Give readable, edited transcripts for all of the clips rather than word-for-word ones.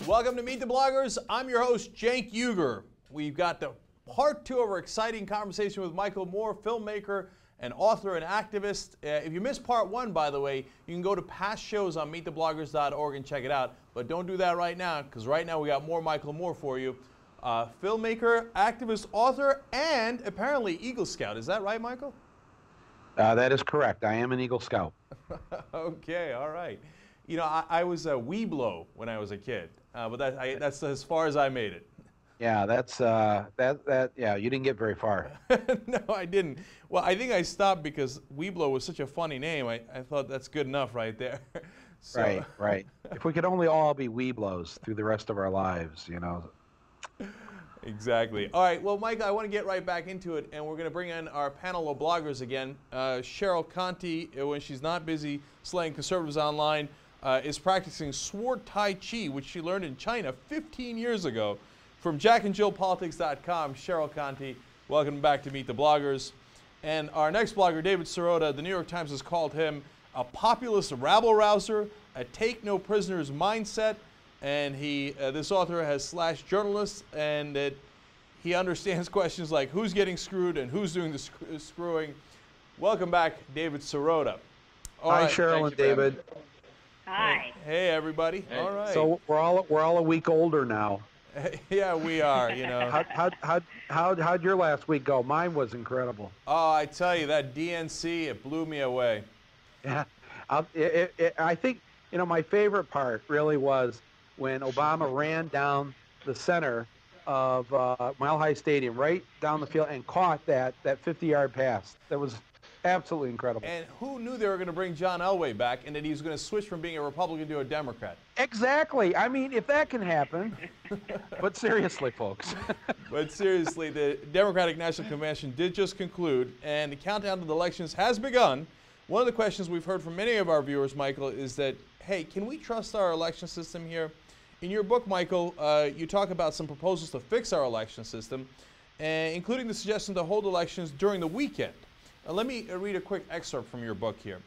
Welcome to Meet the Bloggers. I'm your host, Cenk Uygur. We've got the part two of our exciting conversation with Michael Moore, filmmaker and author and activist. If you missed part one, by the way, you can go to past shows on meetthebloggers.org and check it out. But don't do that right now, because right now we got more Michael Moore for you. Filmmaker, activist, author, and apparently Eagle Scout. Is that right, Michael? That is correct. I am an Eagle Scout. Okay, all right. You know, I was a Weeblo when I was a kid, but that's as far as I made it. Yeah, that's yeah, you didn't get very far. No, I didn't. Well, I think I stopped because Weeblo was such a funny name. I thought that's good enough right there. So. Right. If we could only all be Weeblos through the rest of our lives, you know. Exactly. All right, well, Mike, I want to get right back into it, and we're going to bring in our panel of bloggers again. Cheryl Conti, when she's not busy slaying conservatives online, is practicing sword Tai Chi, which she learned in China 15 years ago. From jackandjillpolitics.com, Cheryl Conti, welcome back to Meet the Bloggers. And our next blogger, David Sirota, the New York Times has called him a populist rabble-rouser, a take-no-prisoners mindset, and this author has slashed journalists, and that he understands questions like who's getting screwed and who's doing the screwing. Welcome back, David Sirota. Hi, Cheryl and David. Hi. Hey, everybody. Hey. All right. So we're all a week older now. Yeah, we are. You know. How'd your last week go? Mine was incredible. Oh, I tell you, that DNC, it blew me away. Yeah, I think, you know, my favorite part really was when Obama ran down the center of Mile High Stadium, right down the field, and caught that 50-yard pass. That was absolutely incredible. And who knew they were going to bring John Elway back and that he was going to switch from being a Republican to a Democrat? Exactly. I mean, if that can happen. But seriously, folks. But seriously, the Democratic National Convention did just conclude, and the countdown to the elections has begun. One of the questions we've heard from many of our viewers, Michael, is that, hey, can we trust our election system here? In your book, Michael, you talk about some proposals to fix our election system, including the suggestion to hold elections during the weekend. Let me read a quick excerpt from your book here.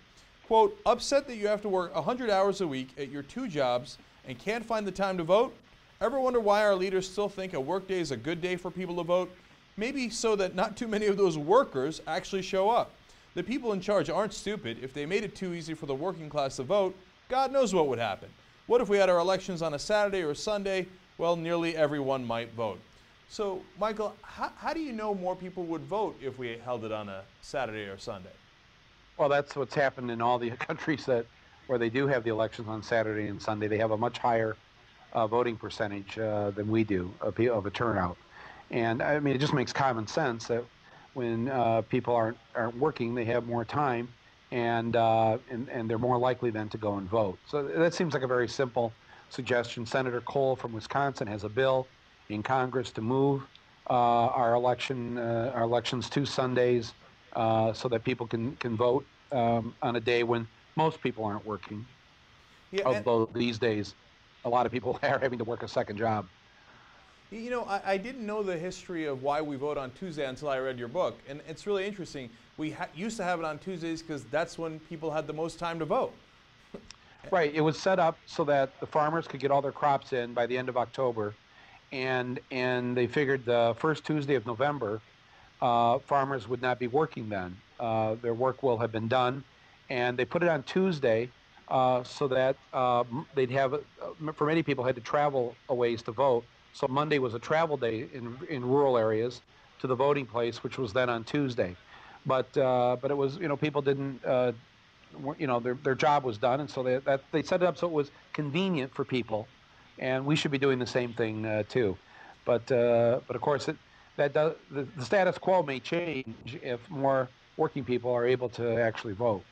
Quote, upset that you have to work 100 hours a week at your two jobs and can't find the time to vote? Ever wonder why our leaders still think a work day is a good day for people to vote? Maybe so that not too many of those workers actually show up. The people in charge aren't stupid. If they made it too easy for the working class to vote, God knows what would happen. What if we had our elections on a Saturday or a Sunday? Well, nearly everyone might vote. So, Michael, how do you know more people would vote if we held it on a Saturday or Sunday? Well, that's what's happened in all the countries where they do have the elections on Saturday and Sunday. They have a much higher voting percentage than we do of a turnout. And I mean, it just makes common sense that when people aren't working, they have more time, and they're more likely then to go and vote. So that seems like a very simple suggestion. Senator Cole from Wisconsin has a bill in Congress to move our elections to Sundays so that people can vote on a day when most people aren't working. Yeah, although these days, a lot of people are having to work a second job. You know, I didn't know the history of why we vote on Tuesday until I read your book. And it's really interesting. We used to have it on Tuesdays because that's when people had the most time to vote. Right. It was set up so that the farmers could get all their crops in by the end of October. And they figured the first Tuesday of November, farmers would not be working then. Their work will have been done. And they put it on Tuesday so that they'd have, for many people, had to travel a ways to vote. So Monday was a travel day in rural areas to the voting place, which was then on Tuesday. But it was, you know, people didn't, you know, their job was done, and so they set it up so it was convenient for people, and we should be doing the same thing too. But of course, the status quo may change if more working people are able to actually vote.